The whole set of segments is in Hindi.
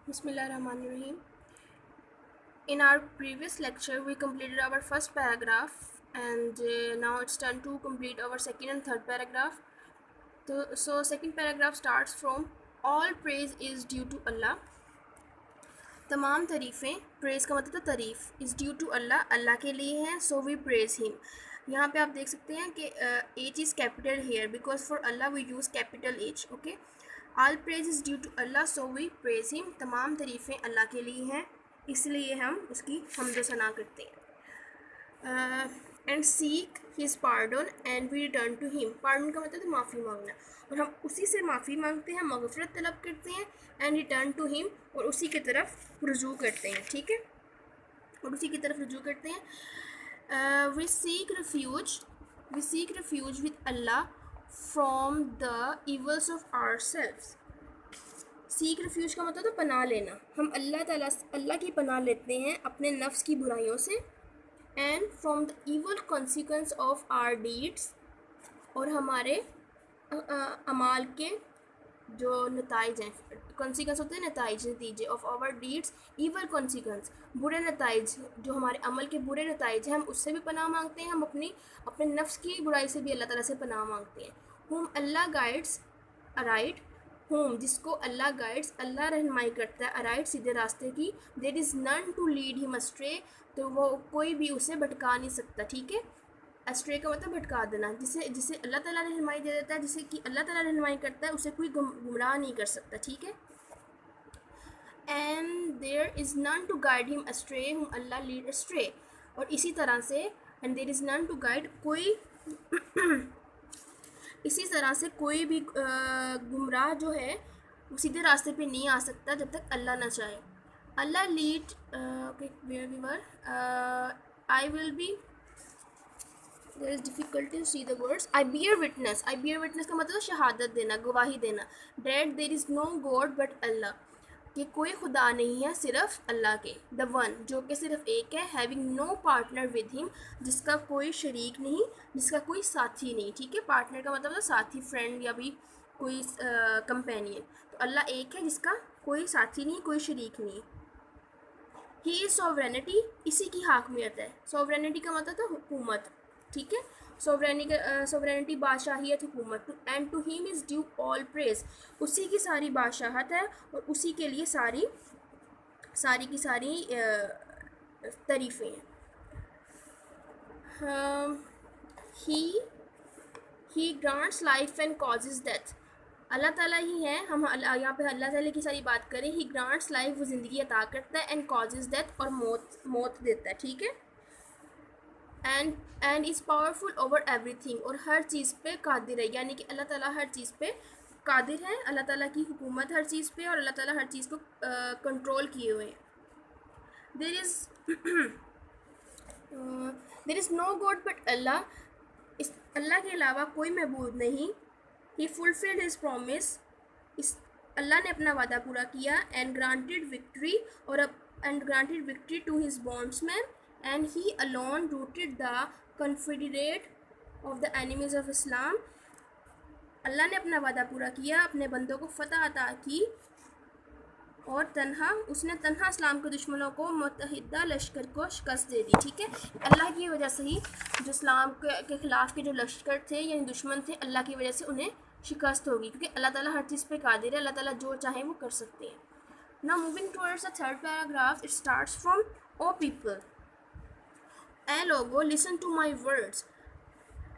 Bismillahirrahmanirrahim. In our previous lecture, we completed our first paragraph, and now it's time to complete our second and third paragraph. So second paragraph starts from all praise is due to Allah. तमाम तारीफ़ें प्रेज़ का मतलब तारीफ़ इज़ ड्यू टू अल्लाह अल्लाह के लिए हैं सो वी प्रेज़ हिम। यहाँ पे आप देख सकते हैं कि H is capital here because for Allah we use capital H. Okay, all praise is due to Allah so we praise him. तमाम तारीफ़ें अल्लाह के लिए हैं इसलिए हम उसकी हम्द सना करते हैं। And seek his pardon and we return to him. Pardon का मतलब माफ़ी मांगना, और हम उसी से माफ़ी मांगते हैं, मगफरत तलब करते हैं। एंड रिटर्न टू हिम, और उसी की तरफ रुजू करते हैं। ठीक है, और उसी की तरफ रुजू करते हैं। We seek refuge with Allah from the evils of our selfs. Seek refuge का मतलब तो पनाह लेना। हम अल्लाह की पनाह लेते हैं अपने नफ्स की बुराइयों से। And from the evil consequence of our deeds, और हमारे अमाल के जो नताइज हैं। कॉन्सिक्वेंस होते हैं नताइज, नतीजे of our deeds. Evil consequence बुरे नताइज, जो हमारे अमल के बुरे नताइज हैं हम उससे भी पनाह मांगते हैं। हम अपने नफ्स की बुराई से भी अल्लाह ताला से पनाह मांगते हैं। हुम अल्लाह गाइड्स अराइट, होम जिसको अल्लाह गाइड्स अल्लाह रहनुमाई करता है अराइट सीधे रास्ते की। There is none to lead him astray, तो वो कोई भी उसे भटका नहीं सकता। ठीक है, अस्ट्रे का मतलब भटका देना। जिसे जिसे अल्लाह ताला रहनुमाई दे देता है, जिसे कि अल्लाह ताला रहनुमाई करता है, उसे कोई गुमराह नहीं कर सकता। ठीक है, and there is none to guide him astray, whom Allah lead astray. और इसी तरह से and there is none to guide, कोई इसी तरह से कोई भी गुमराह जो है वो सीधे रास्ते पे नहीं आ सकता जब तक अल्लाह ना चाहे। Allah lead, okay where we were, I will be, there is difficulty to see the words. I bear witness, I bear witness का मतलब शहादत देना, गवाही देना। That there is no god but Allah, कि कोई खुदा नहीं है सिर्फ अल्लाह के। द वन जो कि सिर्फ एक है। Having no partner with him, जिसका कोई शरीक नहीं, जिसका कोई साथी नहीं। ठीक है, पार्टनर का मतलब साथी, फ्रेंड या भी कोई कंपेनियन। तो अल्लाह एक है जिसका कोई साथी नहीं, कोई शरीक नहीं। ही इज़ सॉवरेनिटी, इसी की हाकमियत है। सॉवरेनिटी का मतलब था हुकूमत। ठीक है, सॉवरेनिटी बादशाहियत, हुकूमत। And to him is due all praise, उसी की सारी बादशाहत है और उसी के लिए सारी की सारी तारीफ़ें हैं। He grants life and causes death, Allah Taala ही है। हम यहाँ पे अल्लाह ताला की सारी बात करें। ही ग्रांट्स लाइफ, वो ज़िंदगी अता करता है। एंड कॉजेज डेथ, और मौत देता है। ठीक है, and is powerful over everything, और हर चीज़ पे कादिर है। यानी कि अल्लाह ताला हर चीज़ पे कादिर है। अल्लाह ताला की हुकूमत हर चीज़ पे, और अल्लाह ताला हर चीज़ को कंट्रोल किए हुए हैं। There is no god but Allah, इस अल्लाह के अलावा कोई मबूद नहीं। ही फुलफिल्ड हिज प्रॉमिस, इस अल्लाह ने अपना वादा पूरा किया। एंड ग्रांटेड विक्ट्री, और and granted victory to his bondsman. And he alone routed the confederate of the enemies of Islam, Allah ने अपना वादा पूरा किया, अपने बंदों को फतह अता की, और उसने तन्हा इस्लाम के दुश्मनों को मुत्तहिदा लश्कर को शिकस्त दे दी। ठीक है, अल्लाह की वजह से ही जो इस्लाम के ख़िलाफ़ के जो लश्कर थे यानी दुश्मन थे, अल्लाह की वजह से उन्हें शिकस्त होगी, क्योंकि अल्लाह ताला हर चीज़ पे कादिर है। अल्लाह ताला जो चाहे वो कर सकते हैं। Now moving towards the third paragraph, it starts from O people, ए लोगो लिसन टू माई वर्ड्स,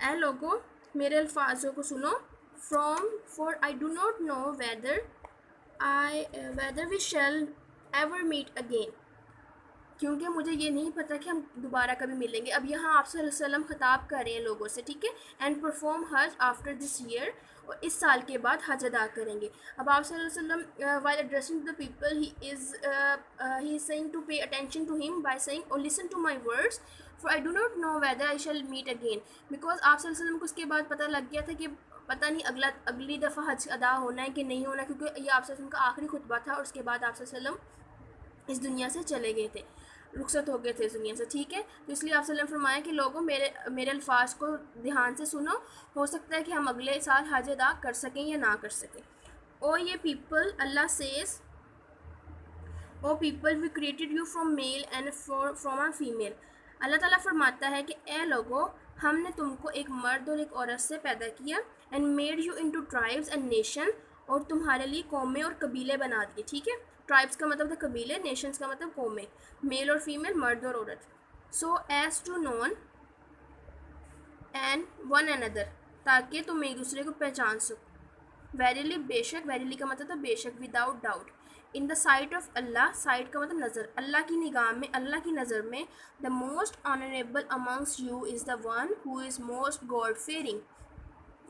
ए लोगो मेरे अल्फाजों को सुनो। From for I do not know whether we shall ever meet again, क्योंकि मुझे ये नहीं पता कि हम दोबारा कभी मिलेंगे। अब यहाँ आप सल्लल्लाहु अलैहि वसल्लम खिताब कर रहे हैं लोगों से। ठीक है, एंड परफॉर्म हज आफ्टर दिस ईयर, और इस साल के बाद हज अदा करेंगे। अब आप सल्लल्लाहु अलैहि वसल्लम while addressing the people he is saying to pay attention to him by saying और listen to my words for I do not know whether I shall meet again, because आप सल्लल्लाहु अलैहि वसल्लम को उसके बाद पता लग गया था कि पता नहीं अगली दफ़ा हज अदा होना है कि नहीं होना, क्योंकि ये आप सल्लल्लाहु अलैहि वसल्लम का आखिरी खुतबा था, और उसके बाद आप सल्लल्लाहु अलैहि वसल्लम इस दुनिया से चले गए थे, रुखसत हो गए थे इस दुनिया से। ठीक है, तो इसलिए आप सल्लल्लाहु अलैहि वसल्लम फरमाया कि लोगों मेरे अल्फाज को ध्यान से सुनो, हो सकता है कि हम अगले साल हज अदा कर सकें या ना कर सकें। O ye people, Allah says O people we created you from male and from a female. Allah Taala फरमाता है कि ए लोगो, हमने तुमको एक मर्द और एक औरत से पैदा किया, and made you into tribes and nation, और तुम्हारे लिए कौमें और कबीले बना दिए। ठीक है, ट्राइब्स का मतलब था कबीले, नेशंस का मतलब कौमें, मेल और फीमेल, मर्द और औरत। So as to known and one another, ताकि तुम एक दूसरे को पहचान सको। वेरीली, बेशक, वेरीली का मतलब था बेशक, without doubt. In the site of Allah, site का मतलब नज़र, अल्लाह की निगाह में, अल्लाह की नज़र में, the most honourable amongst you is the one who is most God fearing.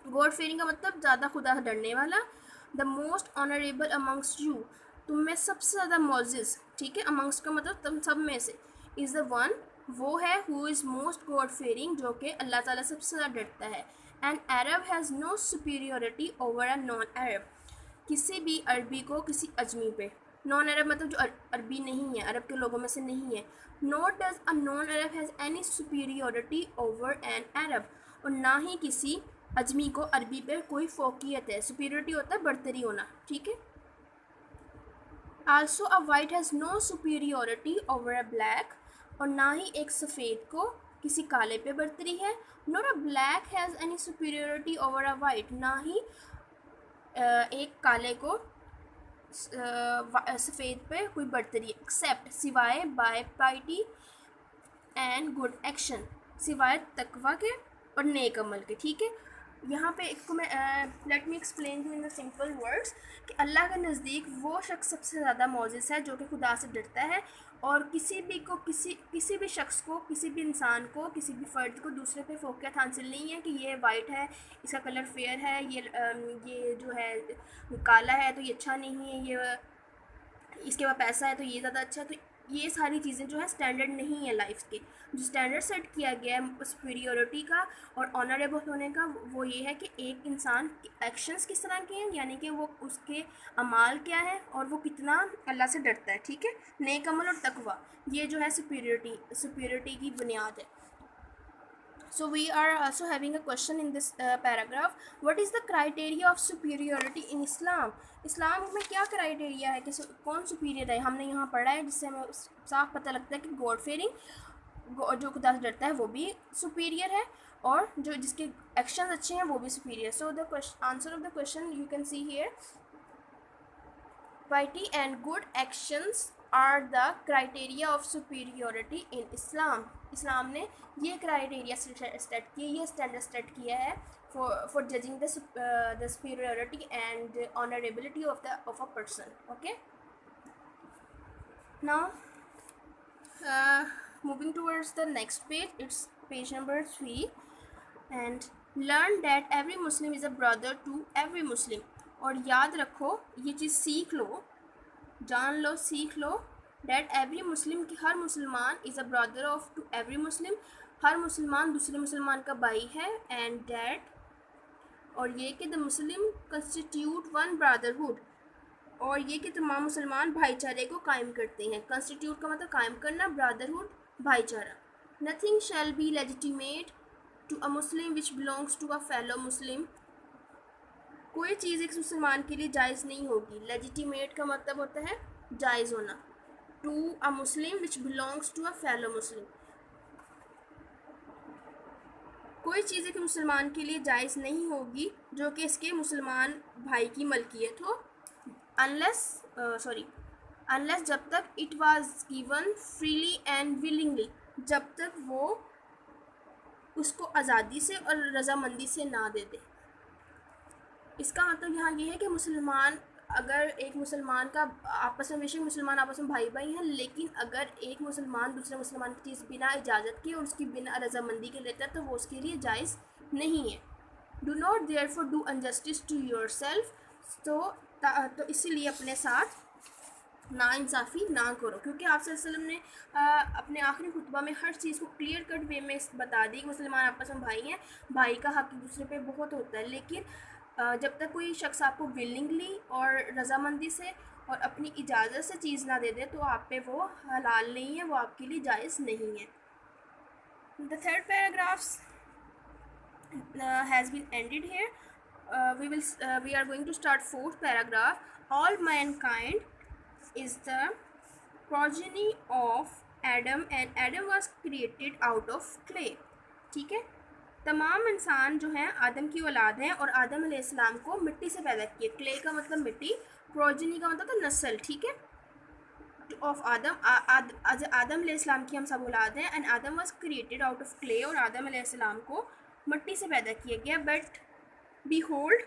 God fearing का मतलब ज़्यादा खुदा से डरने वाला। The most honourable amongst you, तुम में सबसे ज़्यादा मोजिज़। ठीक है, अमंग्स का मतलब तुम सब में से, इज़ द वन, वो है, who is most God fearing, जो कि अल्लाह ताला सबसे ज़्यादा डरता है। And Arab has no superiority over a non Arab, किसी भी अरबी को किसी अजमी पे। नॉन अरब मतलब जो अरबी नहीं है, अरब के लोगों में से नहीं है। Note does a non Arab has any superiority over an Arab, और ना ही किसी अजमी को अरबी पे कोई फोकियत है। सुपीरियोरिटी होता है बढ़तरी होना। ठीक है, also a white has no superiority over a black, और ना ही एक सफ़ेद को किसी काले पे बढ़तरी है। Not a black has any superiority over a white, ना ही एक काले को सफ़ेद पे कोई बढ़तरी, एक्सेप्ट सिवाय by piety and good action, सिवाय तकवा के और नेक अमल के। ठीक है, यहाँ पे एक को मैं let me explain you in the simple words कि अल्लाह के नज़दीक वो शख्स सबसे ज़्यादा मोजिज़ है जो कि खुदा से डरता है, और किसी भी को किसी भी शख्स को, किसी भी इंसान को, किसी भी फ़र्द को दूसरे पे फोकियत हासिल नहीं है कि ये वाइट है, इसका कलर फेयर है, ये जो है काला है तो ये अच्छा नहीं है, ये इसके पास पैसा है तो ये ज़्यादा अच्छा है। तो ये सारी चीज़ें जो है स्टैंडर्ड नहीं है लाइफ के। जो स्टैंडर्ड सेट किया गया है सुपीरियोरिटी का और ऑनरेबल होने का, वो ये है कि एक इंसान के एक्शंस किस तरह के हैं, यानी कि वो उसके अमाल क्या है और वो कितना अल्लाह से डरता है। ठीक है, नेक अमल और तकवा, ये जो है सुपीरियोरिटी की बुनियाद है। So we are also having a question in this paragraph. What is the criteria of superiority in Islam? इस्लाम में क्या क्राइटेरिया है कि कौन सुपीरियर है, हमने यहाँ पढ़ा है, जिससे हमें साफ पता लगता है कि गॉड फेयरिंग, जो खुदा से डरता है वो भी सुपीरियर है, और जो जिसके एक्शंस अच्छे हैं वो भी superior. So the answer of the question you can see here, piety and good actions are the criteria of superiority in Islam. इस्लाम ने ये क्राइटेरिया सेट किए, ये स्टैंडर्ड सेट किया है for judging the superiority and honorability of a person. Okay, now moving towards the next page, it's page number 3, and learn that every Muslim is a brother to every Muslim. और याद रखो, ये चीज़ सीख लो, जान लो, सीख लो, डैट एवरी मुस्लिम, कि हर मुसलमान is a brother of to every Muslim, हर मुसलमान दूसरे मुसलमान का भाई है। एंड डैट, और ये कि the Muslim constitute one brotherhood, और ये कि तमाम मुसलमान भाईचारे को कायम करते हैं। कंस्टिट्यूट का मतलब कायम करना, ब्रदरहुड भाईचारा। Nothing shall be legitimate to a Muslim which belongs to a fellow Muslim, कोई चीज़ एक मुसलमान के लिए जायज़ नहीं होगी। लेजिटिमेट का मतलब होता है जायज़ होना। To a Muslim which belongs to a fellow Muslim, कोई चीज़ एक मुसलमान के लिए जायज़ नहीं होगी जो कि इसके मुसलमान भाई की मलकियत हो, अनलेस जब तक it was given freely and willingly, जब तक वो उसको आज़ादी से और रज़ामंदी से ना दे दे। इसका मतलब यहाँ ये है कि मुसलमान, अगर एक मुसलमान का आपस में, बेशक मुसलमान आपस में भाई भाई हैं, लेकिन अगर एक मुसलमान दूसरे मुसलमान की चीज़ बिना इजाज़त के और उसकी बिना रज़ामंदी के लेता है तो वो उसके लिए जायज़ नहीं है। Do not therefore do injustice to your self, तो इसीलिए अपने साथ नाइंसाफ़ी ना करो, क्योंकि आप सल्लल्लाहु अलैहि वसल्लम ने अपने आखिरी खुतबा में हर चीज़ को क्लियर कट वे में बता दी कि मुसलमान आपस में भाई हैं, भाई का हक एक दूसरे पे बहुत होता है। लेकिन जब तक कोई शख्स आपको विलिंगली और रज़ामंदी से और अपनी इजाज़त से चीज़ ना दे दे तो आप पे वो हलाल नहीं है, वो आपके लिए जायज़ नहीं है। The third paragraphs has been ended here. We are going to start fourth paragraph. All mankind is the progeny of Adam and Adam was created out of clay. ठीक है, तमाम इंसान जो हैं आदम की औलाद हैं और आदम अलैहिस्सलाम को मिट्टी से पैदा किए. क्ले का मतलब मिट्टी, प्रोजनी का मतलब तो नस्ल. ठीक है, ऑफ आदम, आदम अलैहिस्सलाम की हम सब औलाद हैं. And Adam was created out of clay, और आदम अलैहिस्सलाम को मिट्टी से पैदा किया गया. बट बी होल्ड,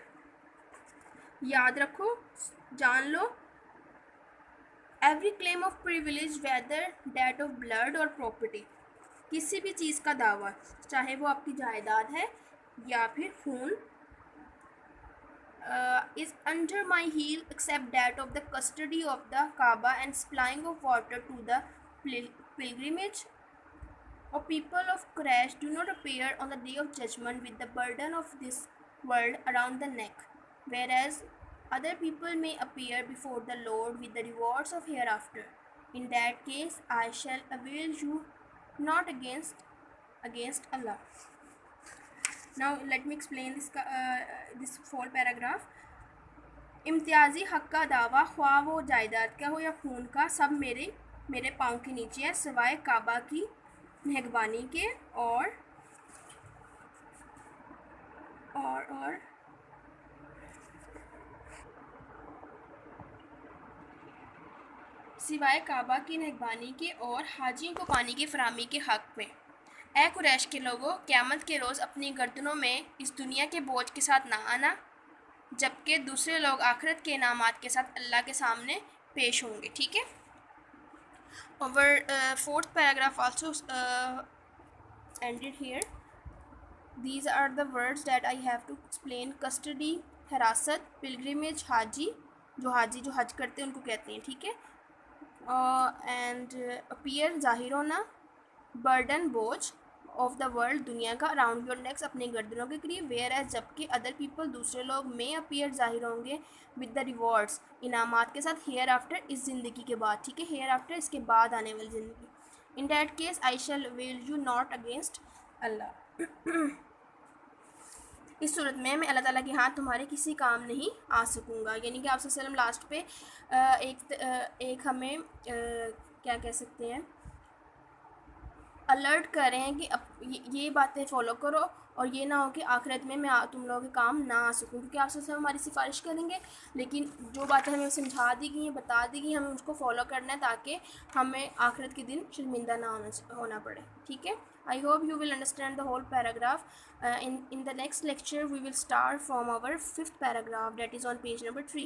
याद रखो, जान लो, every claim of privilege whether that of blood और प्रॉपर्टी, किसी भी चीज़ का दावा, चाहे वो आपकी जायदाद है या फिर खून, is under my heel except that of the custody of the Kaaba and supplying of water to the pilgrimage. Or people of Quraysh do not appear on the day of judgment with the burden of this world around the neck, whereas other people may appear before the Lord with the rewards of hereafter. In that case, I shall avail you not against Allah. Now let me explain this whole paragraph. इम्तियाजी हक का दावा, ख्वाह वो जायदाद का हो या खून का, सब मेरे पाँव के नीचे है सिवाय काबा की मेहरबानी के और सिवाय काबा की मेहरबानी के और हाजियों को पानी की फराहमी के हक़ में. ए कुरैश के लोगों, क़यामत के रोज़ अपनी गर्दनों में इस दुनिया के बोझ के साथ ना आना, जबकि दूसरे लोग आखिरत के इनामात के साथ अल्लाह के सामने पेश होंगे. ठीक है. Our fourth paragraph also ended here. These are the words that I have to explain. Custody, हिरासत, pilgrimage, हाजी, जो हज करते हैं उनको कहते हैं. ठीक है. And appear, जाहिर होना, burden, बोझ, ऑफ द वर्ल्ड, दुनिया का, अराउंड योर नेक्स, अपने गर्दनों के करीब. वेयर एज, जबकि अदर पीपल, दूसरे लोग, में अपीयर, जाहिर होंगे, विद द रिवॉर्ड्स, इनामात के साथ, हेयर आफ्टर, इस ज़िंदगी के बाद. ठीक है, हेयर आफ्टर इसके बाद आने वाली ज़िंदगी. In that case I shall will you not against Allah. इस सूरत में मैं अल्लाह ताला के हाथ तुम्हारे किसी काम नहीं आ सकूँगा. यानी कि आप सल्लल्लाहु अलैहि वसल्लम लास्ट पे एक हमें क्या कह सकते हैं, अलर्ट कर रहे हैं कि अब ये बातें फॉलो करो और ये ना हो कि आखिरत में मैं तुम लोगों के काम ना आ सकूँ, क्योंकि आप सब हमारी सिफारिश करेंगे, लेकिन जो बातें हमें समझा दी गई हैं, बता दी गई, हमें उसको फॉलो करना है ताकि हमें आखिरत के दिन शर्मिंदा ना होना पड़े. ठीक है. I hope you will understand the whole paragraph. In the next lecture we will start from our 5th paragraph, that is on page number 3.